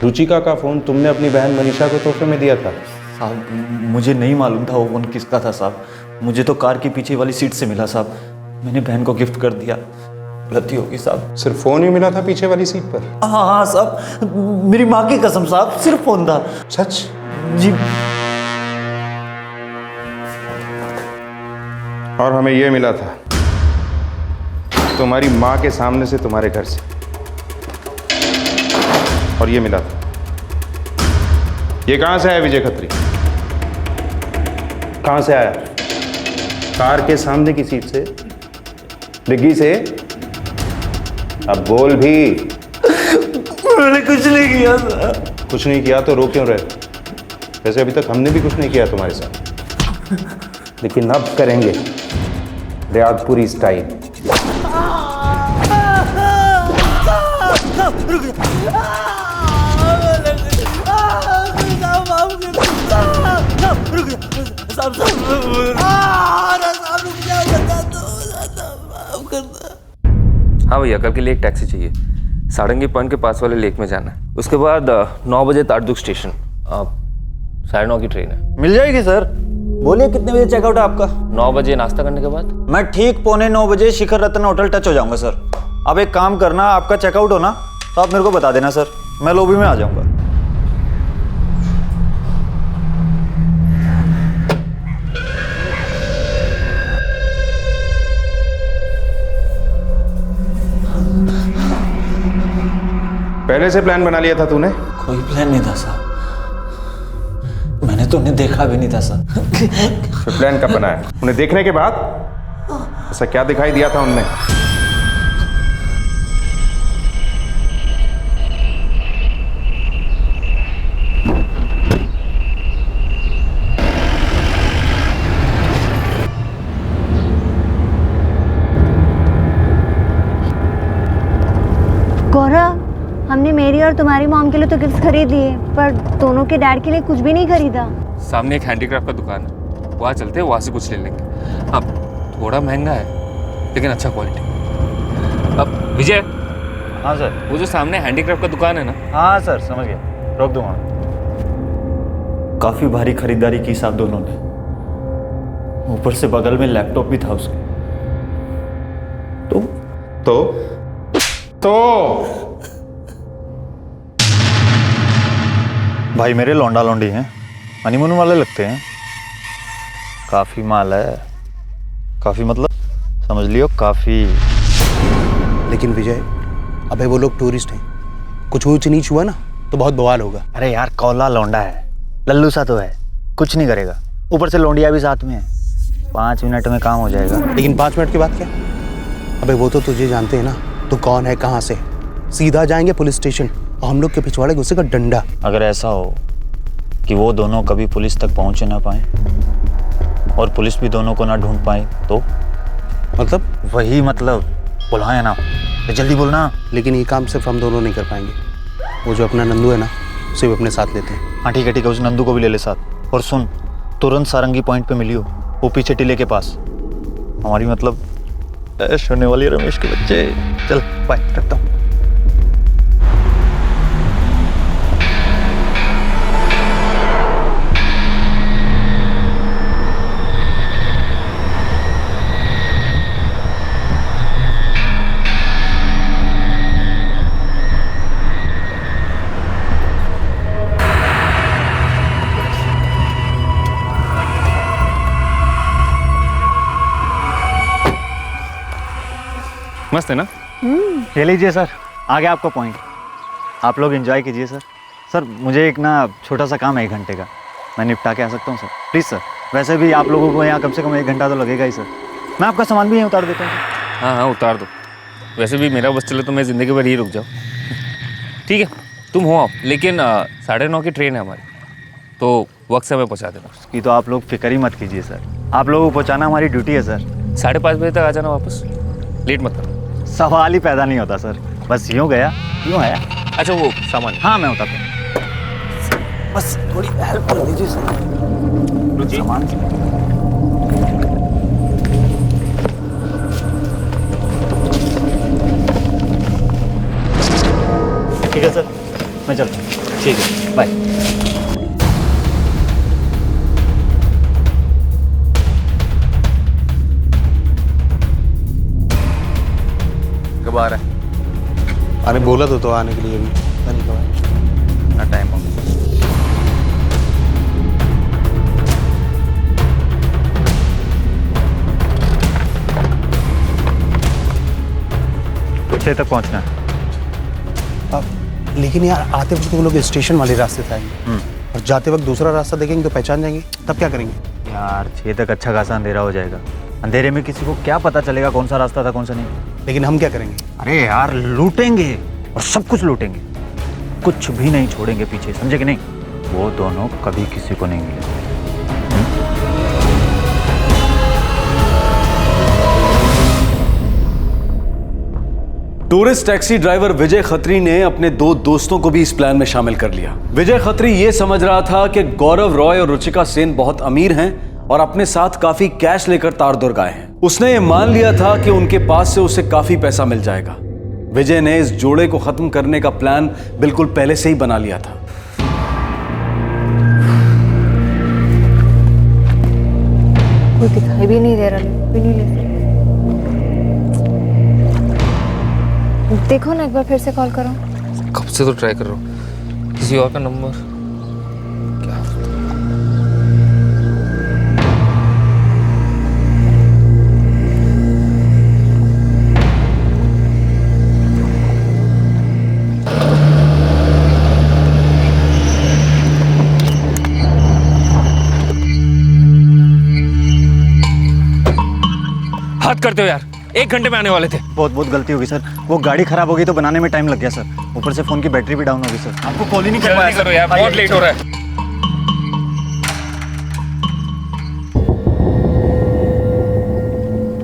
रुचिका का फोन तुमने अपनी बहन मनीषा को तोहफे में दिया था? साहब मुझे नहीं मालूम था वो फोन किसका था साहब। मुझे तो कार की पीछे वाली सीट से मिला साहब। मैंने बहन को गिफ्ट कर दिया। गलती होगी साहब। सिर्फ फोन ही मिला था पीछे वाली सीट पर? हाँ हाँ साहब, मेरी माँ की कसम साहब, सिर्फ फोन था। सच? जी। और हमें यह मिला था तुम्हारी माँ के सामने से, तुम्हारे घर से। और ये मिला था। ये कहां से आया विजय खत्री? कहां से आया? कार के सामने की सीट से, डिग्गी से? अब बोल भी। मैंने कुछ नहीं किया सर। कुछ नहीं किया तो रो क्यों रहे? वैसे अभी तक हमने भी कुछ नहीं किया तुम्हारे साथ, लेकिन अब करेंगे रियादपुरी स्टाइल। हाँ भैया, कल के लिए एक टैक्सी चाहिए। सारंगी पॉइंट के पास वाले लेक में जाना है। उसके बाद 9 बजे तारदुर्ग स्टेशन, 9:30 की ट्रेन है। मिल जाएगी सर। बोलिए कितने बजे चेकआउट है आपका? 9 बजे नाश्ता करने के बाद। मैं ठीक 8:45 बजे शिखर रत्न होटल टच हो जाऊंगा सर। अब एक काम करना, आपका चेकआउट हो ना तो आप मेरे को बता देना सर, मैं लॉबी में आ जाऊंगा। पहले से प्लान बना लिया था तूने? कोई प्लान नहीं था साहब, मैंने तो उन्हें देखा भी नहीं था साहब। फिर प्लान कब बनाया? उन्हें देखने के बाद? ऐसा क्या दिखाई दिया था उनमें? गौरव, हमने मेरी और तुम्हारी मॉम के लिए तो गिफ्ट खरीद लिए, पर दोनों के डैड के लिए कुछ भी नहीं खरीदा। सामने एक हैंडीक्राफ्ट का दुकान है, वहाँ चलते हैं, वहाँ से कुछ ले लेंगे। अब थोड़ा महंगा है लेकिन अच्छा क्वालिटी। अब विजय। हाँ सर। वो जो सामने हैंडीक्राफ्ट का दुकान है ना? हाँ सर, समझ गया, रोक दूंगा। काफी भारी खरीदारी की साहब दोनों ने, ऊपर से बगल में लैपटॉप भी था उसके। तो भाई मेरे लौंडा लौंडी हैं, हनीमून वाले लगते हैं। काफी माल है, काफी मतलब समझ लियो काफी। लेकिन विजय, अबे वो लोग टूरिस्ट हैं, कुछ ऊंच नीच हुआ ना तो बहुत बवाल होगा। अरे यार कौला लौंडा है, लल्लू सा तो है, कुछ नहीं करेगा, ऊपर से लौंडिया भी साथ में है। 5 मिनट में काम हो जाएगा। लेकिन 5 मिनट के बाद क्या? अबे वो तो तुझे जानते हैं ना, तो कौन है, कहाँ से। सीधा जाएंगे पुलिस स्टेशन और हम लोग के पिछवाड़े गुस्से का डंडा। अगर ऐसा हो कि वो दोनों कभी पुलिस तक पहुंच ना पाए और पुलिस भी दोनों को ना ढूंढ पाए तो? मतलब वही मतलब, बुलाए ना, जल्दी बोलना। लेकिन ये काम सिर्फ हम दोनों नहीं कर पाएंगे, वो जो अपना नंदू है ना, उसे भी अपने साथ लेते हैं। हाँ ठीक है, उस नंदू को भी ले ले साथ। और सुन, तुरंत सारंगी पॉइंट पे मिलियो, वो पीछे टीले के पास। हमारी मतलब ऐश होने वाली रमेश के बच्चे। चल बाय, रखता हूँ। मस्त है ना? ये लीजिए सर, आ गया आपका पॉइंट। आप लोग एंजॉय कीजिए सर। सर मुझे एक ना छोटा सा काम है 1 घंटे का, मैं निपटा के आ सकता हूँ सर, प्लीज़ सर। वैसे भी आप लोगों को यहाँ कम से कम 1 घंटा तो लगेगा ही सर। मैं आपका सामान भी यहीं उतार देता हूँ। हाँ हाँ उतार दो। वैसे भी मेरा बस चले तो मैं ज़िंदगी भर ही रुक जाऊँ। ठीक है तुम हो आप, लेकिन 9:30 की ट्रेन है हमारी, तो वक्त से हमें पहुँचा देना। उसकी तो आप लोग फिक्र ही मत कीजिए सर, आप लोगों को पहुँचाना हमारी ड्यूटी है सर। 5:30 बजे तक आ जाना वापस, लेट मत करना। सवाल ही पैदा नहीं होता सर, बस यूँ गया यूँ आया। अच्छा वो सामान? हाँ मैं उतारता हूँ, बस थोड़ी हेल्प कर दीजिए सर। सामान ठीक है सर, मैं चलता हूँ। ठीक है बाय। कब आ रहा है? अरे बोला तो आने के लिए भी, पता नहीं कब आए। ना टाइम हो। कुछ तक पहुंचना है। लेकिन यार आते वक्त वो लोग स्टेशन वाले रास्ते से आएंगे और जाते वक्त दूसरा रास्ता देखेंगे तो पहचान जाएंगे, तब क्या करेंगे? यार 6 तक अच्छा खासा अंधेरा हो जाएगा, अंधेरे में किसी को क्या पता चलेगा कौन सा रास्ता था कौन सा नहीं। लेकिन हम क्या करेंगे? अरे यार लूटेंगे और सब कुछ लूटेंगे, कुछ भी नहीं छोड़ेंगे पीछे, समझे कि नहीं? वो दोनों कभी किसी को नहीं मिलेंगे। टूरिस्ट टैक्सी ड्राइवर विजय खत्री ने अपने 2 दोस्तों को भी इस प्लान में शामिल कर लिया। विजय खत्री ये समझ रहा था कि गौरव रॉय और रुचिका सेन बहुत अमीर हैं और अपने साथ काफी कैश लेकर तारदुर्ग आए हैं। उसने ये मान लिया था कि उनके पास से उसे काफी पैसा मिल जाएगा। विजय ने इस जोड़े को खत्म करने का प्लान बिल्कुल पहले से ही बना लिया था। कोई दिखाई भी नहीं दे रहा, भी नहीं ले सकते। देखो ना एक बार फिर से कॉल करो। कब से तो ट्राई कर रहा हूँ, किसी और का नंबर क्या? हद करते हो यार, 1 घंटे में आने वाले थे। बहुत बहुत गलती होगी सर, वो गाड़ी खराब हो गई तो बनाने में टाइम लग गया सर, ऊपर से फोन की बैटरी भी डाउन होगी सर, आपको कॉल ही नहीं कर पाया। करो यार, बहुत लेट हो रहा है।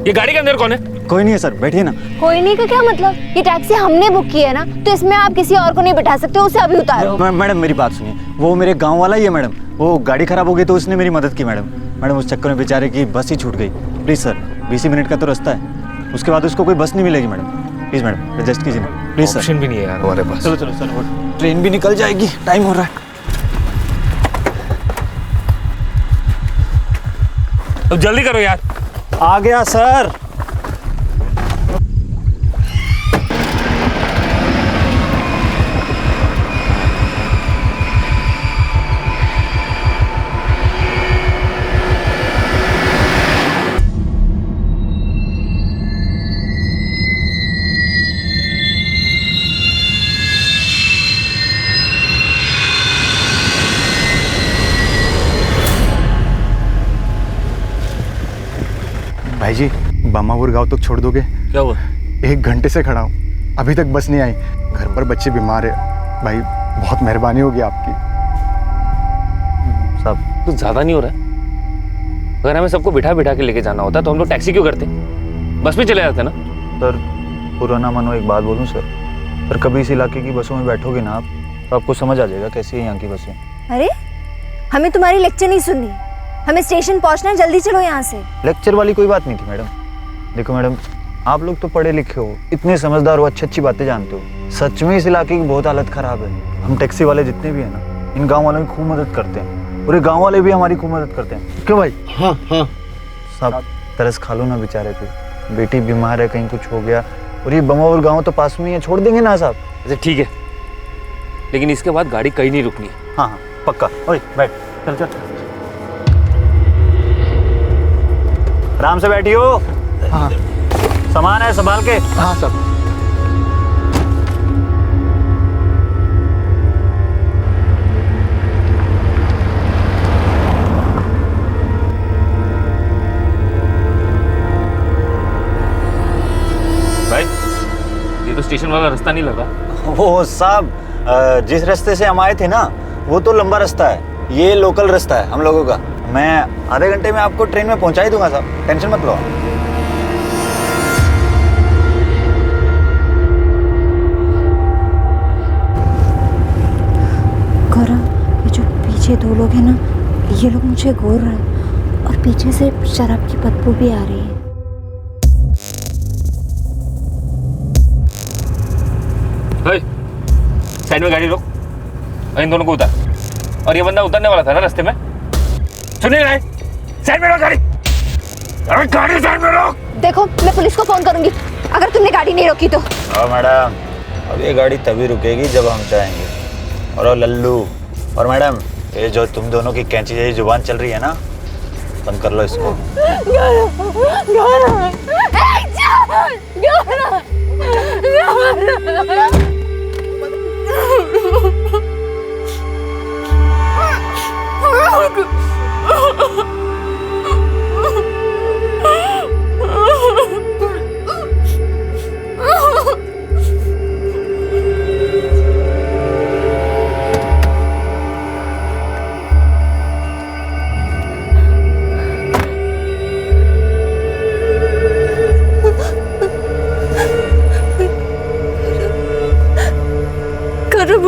ये गाड़ी के अंदर कौन है? कोई नहीं है सर, बैठिए ना। कोई नहीं का क्या मतलब? ये टैक्सी हमने बुक की है ना, तो इसमें आप किसी और को नहीं बिठा सकते, उसे अभी उतारो। मैडम मेरी बात सुनिए, वो मेरे गांव वाला ही है मैडम, वो गाड़ी खराब हो गई तो उसने मेरी मदद की मैडम। मैडम उस चक्कर में बेचारे की बस ही छूट गई। प्लीज़ सर, 20 मिनट का तो रास्ता है, उसके बाद उसको कोई बस नहीं मिलेगी मैडम। प्लीज़ मैडम एडजस्ट कीजिए ना प्लीज़ सर। ऑप्शन भी नहीं है यार हमारे पास। चलो चलो सर, वो ट्रेन भी निकल जाएगी, टाइम हो रहा है। अब जल्दी करो यार। आ गया सर। भाई जी, बामापुर गांव तक छोड़ दोगे? क्या हुआ? 1 घंटे से खड़ा हूँ, अभी तक बस नहीं आई। घर पर बच्चे बीमार है, भाई बहुत मेहरबानी होगी आपकी। साहब कुछ ज्यादा नहीं हो रहा है? अगर हमें सबको बिठा बिठा के लेके जाना होता तो हम लोग टैक्सी क्यों करते? बस में चले जाते ना। सर पुराना मानो एक बात बोलूँ सर, पर कभी इस इलाके की बसों में बैठोगे ना आप, तो आपको समझ आ जाएगा कैसी है यहाँ की बसें। अरे हमें तुम्हारी लेक्चर नहीं सुननी, हमें स्टेशन पहुंचना है, जल्दी चलो यहाँ से। लेक्चर वाली कोई बात नहीं थी मैडम। देखो मैडम, आप लोग तो पढ़े लिखे हो, इतने समझदार हो, अच्छी अच्छी बातें जानते हो। सच में इस इलाके की बहुत हालत खराब है। हम टैक्सी वाले जितने भी हैं ना, इन गांव वालों की खूब मदद करते हैं, पूरे गांव वाले भी हमारी खूब मदद करते हैं। क्यों भाई? हाँ हाँ। सब तरस खा लो ना बेचारे पे, बेटी बीमार है, कहीं कुछ हो गया, और ये बमावर गाँव तो पास में ही है, छोड़ देंगे ना साहब? अच्छा ठीक है, लेकिन इसके बाद गाड़ी कहीं नहीं रुकनी है। हाँ हाँ पक्का। ओए बैठ, चल चल, आराम से बैठियो। हाँ सामान है संभाल के। हाँ सब। भाई ये तो स्टेशन वाला रास्ता नहीं लग रहा। वो साहब, जिस रास्ते से हम आए थे ना, वो तो लंबा रास्ता है, ये लोकल रास्ता है हम लोगों का। मैं आधे घंटे में आपको ट्रेन में पहुंचा ही दूंगा साहब, टेंशन मत लो। गौरव, ये जो पीछे 2 लोग हैं ना, ये लोग मुझे घूर रहे हैं और पीछे से शराब की बदबू भी आ रही है। साइड में गाड़ी रोक और इन दोनों को उतार। और ये बंदा उतरने वाला था ना रास्ते में, सुनिए रहे, साइड में रोक गाड़ी। अरे गाड़ी साइड में रोक। देखो मैं पुलिस को फोन करूंगी अगर तुमने गाड़ी नहीं रोकी तो। हाँ मैडम, अब ये गाड़ी तभी रुकेगी जब हम चाहेंगे। और लल्लू और मैडम, ये जो तुम दोनों की कैंची जैसी जुबान चल रही है ना, बंद कर लो इसको।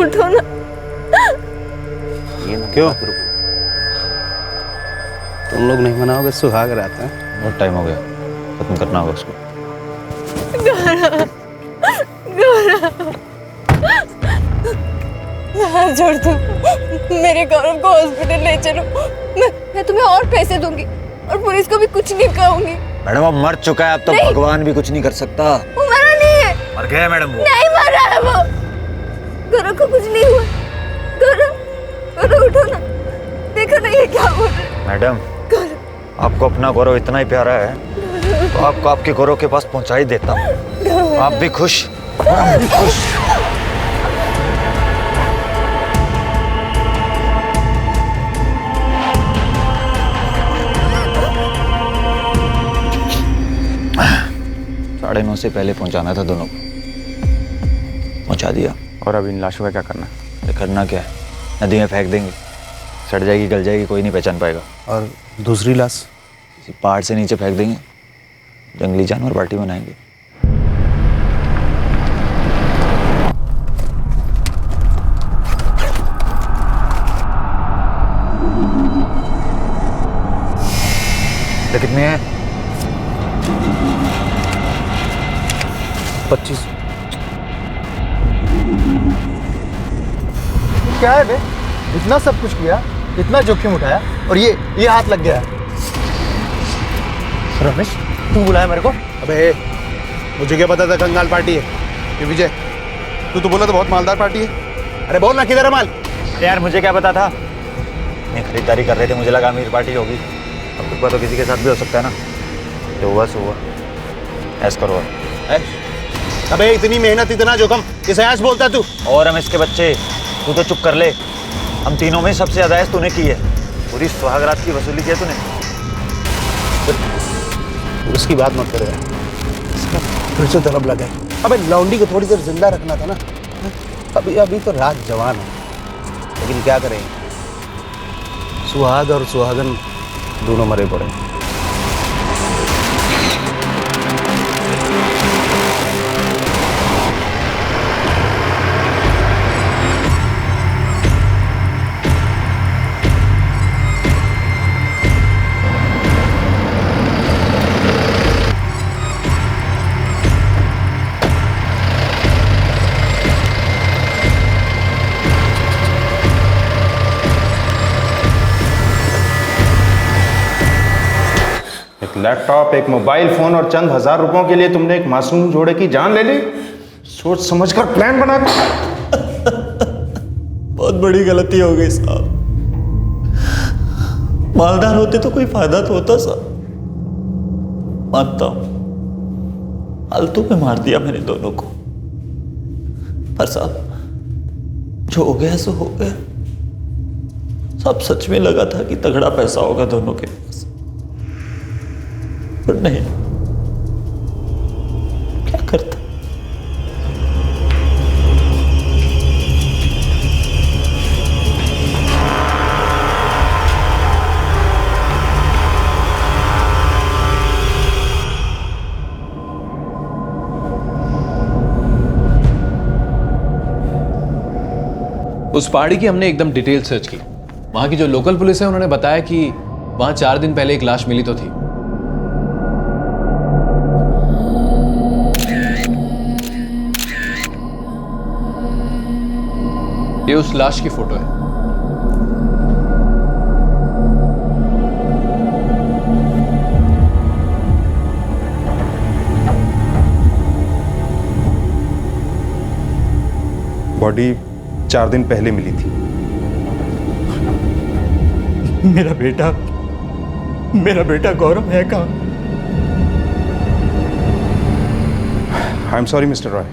उठो ना। क्यों? तुम लोग नहीं मनाओगे सुहाग रात है? बहुत टाइम हो गया, खत्म करना होगा उसको। हाथ जोड़ दूं, मेरे गौरव को हॉस्पिटल ले चलो। मैं तुम्हें और पैसे दूंगी और पुलिस को भी कुछ नहीं कहूंगी। मैडम अब मर चुका है, अब तो भगवान भी कुछ नहीं कर सकता। वो मरा नहीं है। मर गया मैडम, वो नहीं मरा है वो। गौरव को कुछ नहीं हुआ। गौरव उठो ना, देखो ना ये क्या हो रहा है। मैडम आपको अपना गौरव इतना ही प्यारा है तो आपको आपके गौरव के पास पहुंचा ही देता हूँ। आप भी खुश, हम भी खुश। 9:30 से पहले पहुंचाना था दोनों को। पहुंचा दिया। और अब इन लाशों का क्या करना? अरे करना क्या है, नदी में फेंक देंगे, सड़ जाएगी गल जाएगी, कोई नहीं पहचान पाएगा। और दूसरी लाश किसी पहाड़ से नीचे फेंक देंगे, जंगली जानवर पार्टी बनाएंगे। कितने हैं? 25। क्या है बे, इतना सब कुछ किया, इतना जोखिम उठाया और ये हाथ लग गया। रमेश तू बुलाया मेरे को? अबे मुझे क्या पता था कंगाल पार्टी है। ये विजय तू तो बोला था बहुत मालदार पार्टी है। अरे बोल ना किधर है माल? अरे यार मुझे क्या पता था, नहीं खरीदारी कर रहे थे, मुझे लगा अमीर पार्टी होगी। अब दुखा तो किसी के साथ भी हो सकता है ना, जो हुआ सो हुआ। ऐश करो। अबे इतनी मेहनत इतना जोखम किसे ऐश बोलता है तू? और हम इसके बच्चे, तू तो चुप कर ले। हम तीनों में सबसे ज्यादा ऐश तूने की है, पूरी सुहागरात की वसूली की है तूने। उसकी बात मत करो यार, फिर से तलब लगा है। अबे लौंडी को थोड़ी देर जिंदा रखना था ना। अभी तो रात जवान है, लेकिन क्या करें, सुहाग और सुहागन दोनों मरे पड़े। लैपटॉप, एक मोबाइल फोन और चंद हजार रुपयों के लिए तुमने एक मासूम जोड़े की जान ले ली। सोच समझकर प्लान बना। बहुत बड़ी गलती हो गई साहब। मालदार होते तो कोई फायदा तो होता साहब। मानता हूं फालतू में मार दिया मैंने दोनों को, पर साहब जो हो गया सो हो गया। सब सच में लगा था कि तगड़ा पैसा होगा दोनों के पास, पर नहीं। क्या करता। उस पहाड़ी की हमने एकदम डिटेल सर्च की। वहां की जो लोकल पुलिस है उन्होंने बताया कि वहां 4 दिन पहले एक लाश मिली तो थी। ये उस लाश की फोटो है। बॉडी 4 दिन पहले मिली थी। मेरा बेटा गौरव है कहाँ? I am sorry mister Roy,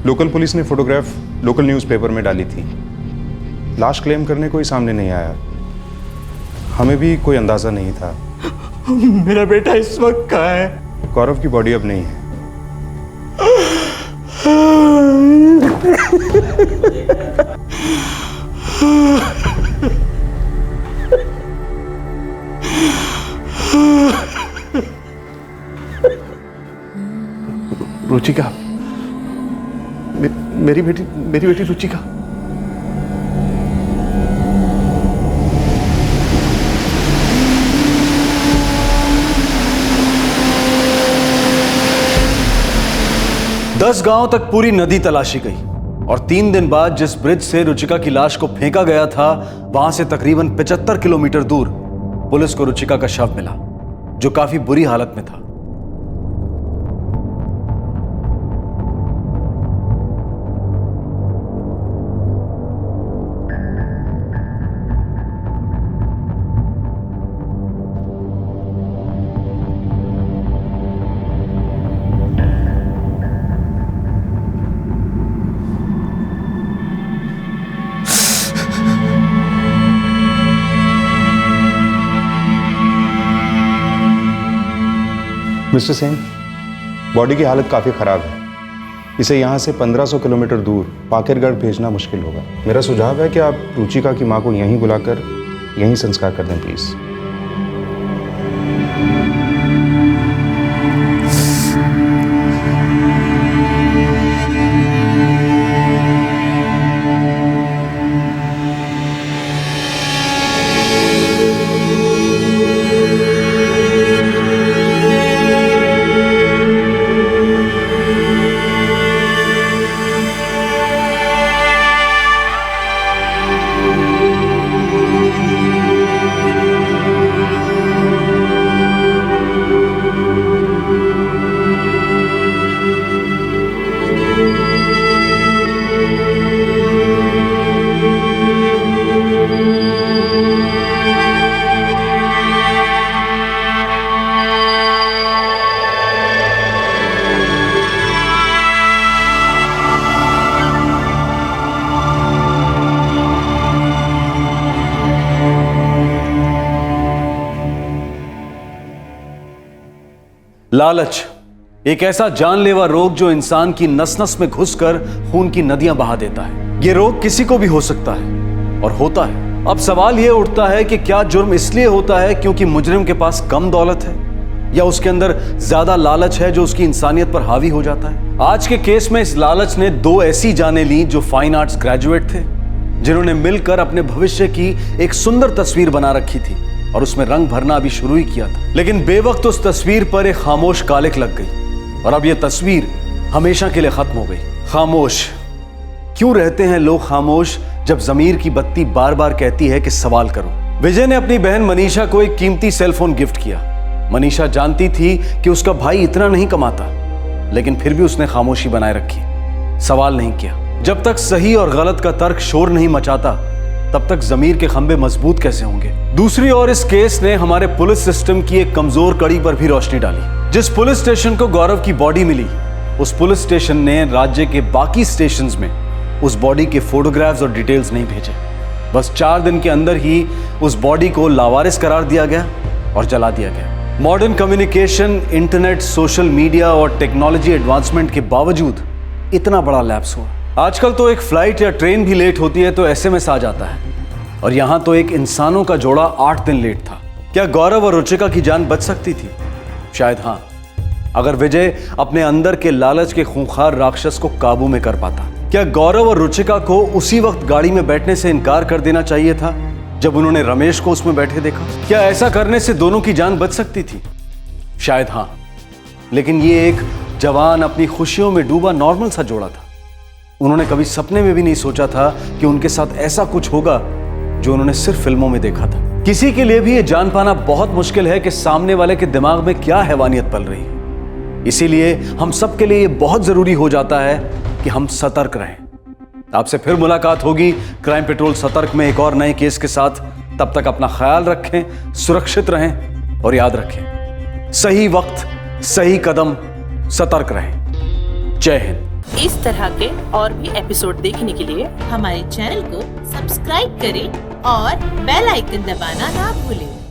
local police ने फोटोग्राफ लोकल न्यूज़पेपर में डाली थी। लाश क्लेम करने कोई सामने नहीं आया। हमें भी कोई अंदाजा नहीं था। मेरा बेटा इस वक्त कहाँ है? गौरव की बॉडी अब नहीं है। रुचिका, मेरी बेटी रुचिका। दस गांव तक पूरी नदी तलाशी गई और 3 दिन बाद जिस ब्रिज से रुचिका की लाश को फेंका गया था, वहां से तकरीबन 75 किलोमीटर दूर पुलिस को रुचिका का शव मिला, जो काफी बुरी हालत में था। मिस्टर सेन, बॉडी की हालत काफ़ी ख़राब है। इसे यहाँ से 1500 किलोमीटर दूर पाकिरगढ़ भेजना मुश्किल होगा। मेरा सुझाव है कि आप रुचिका की माँ को यहीं बुलाकर यहीं संस्कार कर दें प्लीज़। लालच एक ऐसा जानलेवा रोग जो इंसान की नस नस में घुसकर खून की नदियां बहा देता है। यह रोग किसी को भी हो सकता है और होता है। अब सवाल यह उठता है कि क्या जुर्म इसलिए होता है क्योंकि मुजरिम के पास कम दौलत है, या उसके अंदर ज्यादा लालच है जो उसकी इंसानियत पर हावी हो जाता है। आज के केस में इस लालच ने दो ऐसी जानें ली जो फाइन आर्ट्स ग्रेजुएट थे, जिन्होंने मिलकर अपने भविष्य की एक सुंदर तस्वीर बना रखी थी और उसमें रंग भरना अभी शुरू ही किया था। लेकिन बेवक्त उस तस्वीर पर एक खामोश कालिक लग गई और अब यह तस्वीर हमेशा के लिए खत्म हो गई। खामोश क्यों रहते हैं लोग खामोश जब जमीर की बत्ती बार बार कहती है कि सवाल करो। विजय ने अपनी बहन मनीषा को एक कीमती सेलफोन गिफ्ट किया। मनीषा जानती थी कि उसका भाई इतना नहीं कमाता, लेकिन फिर भी उसने खामोशी बनाए रखी, सवाल नहीं किया। जब तक सही और गलत का तर्क शोर नहीं मचाता तब तक जमीर के खंबे मजबूत कैसे होंगे। दूसरी ओर इस केस ने हमारे पुलिस सिस्टम की एक कमजोर कड़ी पर भी रोशनी डाली। जिस पुलिस स्टेशन को गौरव की बॉडी मिली, उस पुलिस स्टेशन ने राज्य के बाकी स्टेशंस में उस बॉडी के फोटोग्राफ्स और डिटेल्स नहीं भेजे। बस 4 दिन के अंदर ही उस बॉडी को लावारिस करार दिया गया और जला दिया गया। Modern communication, internet, social media और टेक्नोलॉजी एडवांसमेंट के बावजूद इतना बड़ा लैप्स हुआ। आजकल तो एक फ्लाइट या ट्रेन भी लेट होती है तो एसएमएस आ जाता है, और यहां तो एक इंसानों का जोड़ा 8 दिन लेट था। क्या गौरव और रुचिका की जान बच सकती थी? शायद हां, अगर विजय अपने अंदर के लालच के खूंखार राक्षस को काबू में कर पाता। क्या गौरव और रुचिका को उसी वक्त गाड़ी में बैठने से इनकार कर देना चाहिए था जब उन्होंने रमेश को उसमें बैठे देखा? क्या ऐसा करने से दोनों की जान बच सकती थी? शायद हां, लेकिन ये एक जवान अपनी खुशियों में डूबा नॉर्मल सा जोड़ा था। उन्होंने कभी सपने में भी नहीं सोचा था कि उनके साथ ऐसा कुछ होगा जो उन्होंने सिर्फ फिल्मों में देखा था। किसी के लिए भी ये जान पाना बहुत मुश्किल है कि सामने वाले के दिमाग में क्या हैवानियत पल रही है। इसीलिए हम सब के लिए ये बहुत जरूरी हो जाता है कि हम सतर्क रहें। आपसे फिर मुलाकात होगी क्राइम पेट्रोल सतर्क में एक और नए केस के साथ। तब तक अपना ख्याल रखें, सुरक्षित रहें और याद रखें, सही वक्त, सही कदम, सतर्क रहें। जय हिंद। इस तरह के और भी एपिसोड देखने के लिए हमारे चैनल को सब्सक्राइब करें और बेल आइकन दबाना ना भूलें।